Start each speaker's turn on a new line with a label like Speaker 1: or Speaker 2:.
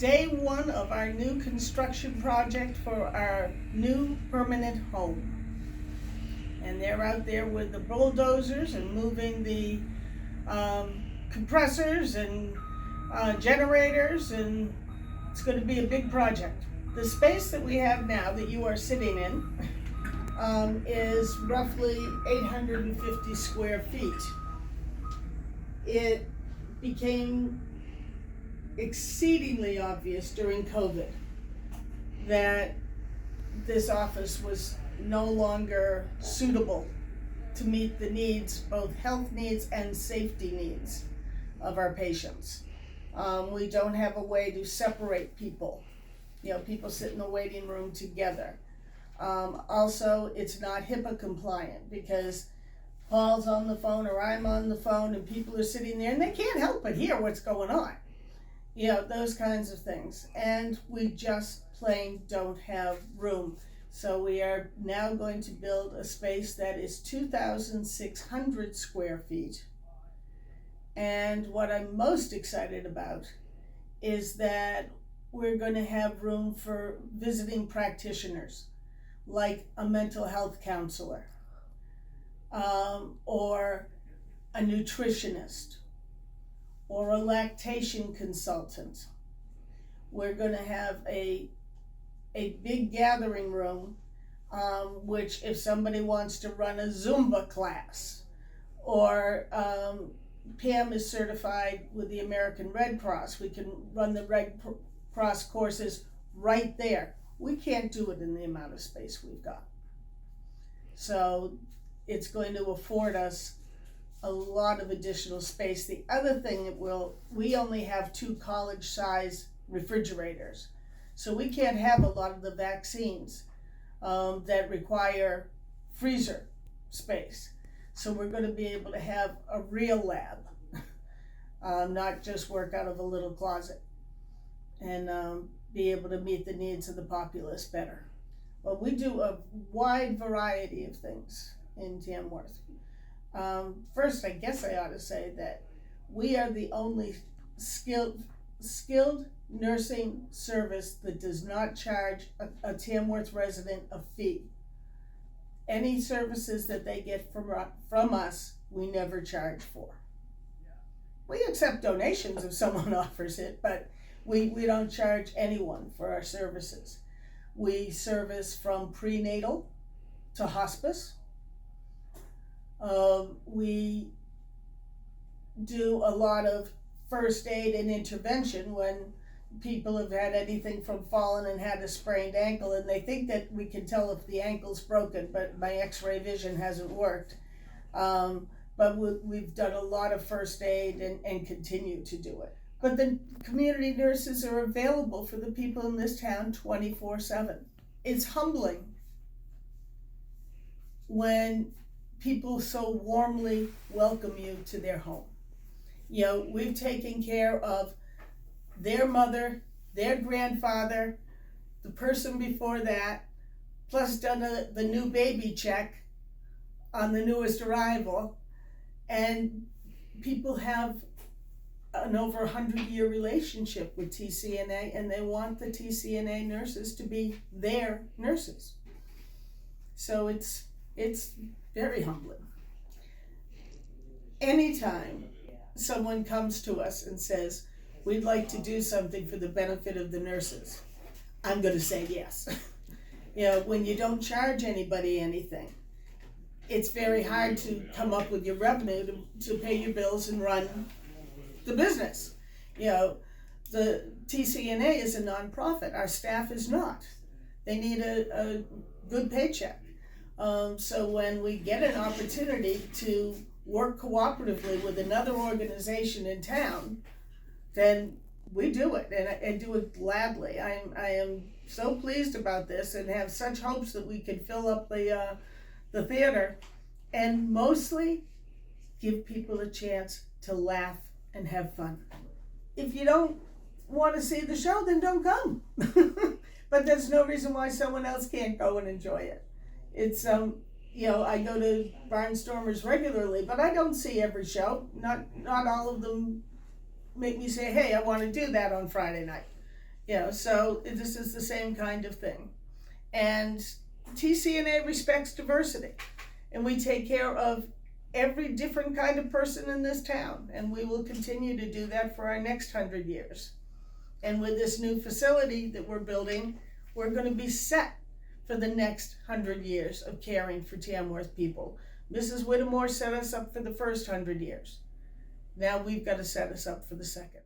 Speaker 1: day one of our new construction project for our new permanent home. And they're out there with the bulldozers and moving the compressors and generators, and it's going to be a big project. The space that we have now that you are sitting in is roughly 850 square feet. It became exceedingly obvious during COVID that this office was no longer suitable to meet the needs, both health needs and safety needs of our patients. We don't have a way to separate people. People sit in the waiting room together. Also, it's not HIPAA compliant because Paul's on the phone or I'm on the phone and people are sitting there and they can't help but hear what's going on. Those kinds of things. And we just plain don't have room. So we are now going to build a space that is 2,600 square feet. And what I'm most excited about is that we're going to have room for visiting practitioners, like a mental health counselor, or a nutritionist, or a lactation consultant. We're going to have a big gathering room, which if somebody wants to run a Zumba class, or Pam is certified with the American Red Cross, we can run the Red Cross courses right there. We can't do it in the amount of space we've got. So it's going to afford us a lot of additional space. The other thing we only have 2 college-size refrigerators. So we can't have a lot of the vaccines that require freezer space. So we're going to be able to have a real lab, not just work out of a little closet, and be able to meet the needs of the populace better. Well, we do a wide variety of things in Tamworth. First, I guess I ought to say that we are the only skilled nursing service that does not charge a Tamworth resident a fee. Any services that they get from us, we never charge for. We accept donations if someone offers it, but we don't charge anyone for our services. We service from prenatal to hospice. We do a lot of first aid and intervention when people have had anything from falling and had a sprained ankle, and they think that we can tell if the ankle's broken, but my x-ray vision hasn't worked. But we've done a lot of first aid and continue to do it. But the community nurses are available for the people in this town 24/7. It's humbling when people so warmly welcome you to their home. We've taken care of their mother, their grandfather, the person before that, plus done the new baby check on the newest arrival. And people have an over 100-year relationship with TCNA, and they want the TCNA nurses to be their nurses. So it's very humbling. Anytime someone comes to us and says, we'd like to do something for the benefit of the nurses, I'm going to say yes. When you don't charge anybody anything, it's very hard to come up with your revenue to pay your bills and run the business. The TCNA is a nonprofit. Our staff is not. They need a good paycheck. So when we get an opportunity to work cooperatively with another organization in town, then we do it, and do it gladly. I am so pleased about this and have such hopes that we can fill up the theater, and mostly give people a chance to laugh and have fun. If you don't want to see the show, then don't come. But there's no reason why someone else can't go and enjoy it. It's I go to Barnstormers regularly, but I don't see every show. Not all of them make me say, hey, I want to do that on Friday night. So this is the same kind of thing. And TCNA respects diversity, and we take care of every different kind of person in this town, and we will continue to do that for our next 100 years. And with this new facility that we're building, we're going to be set for the next 100 years of caring for Tamworth people. Mrs. Whittemore set us up for the first 100 years. Now we've got to set us up for the second.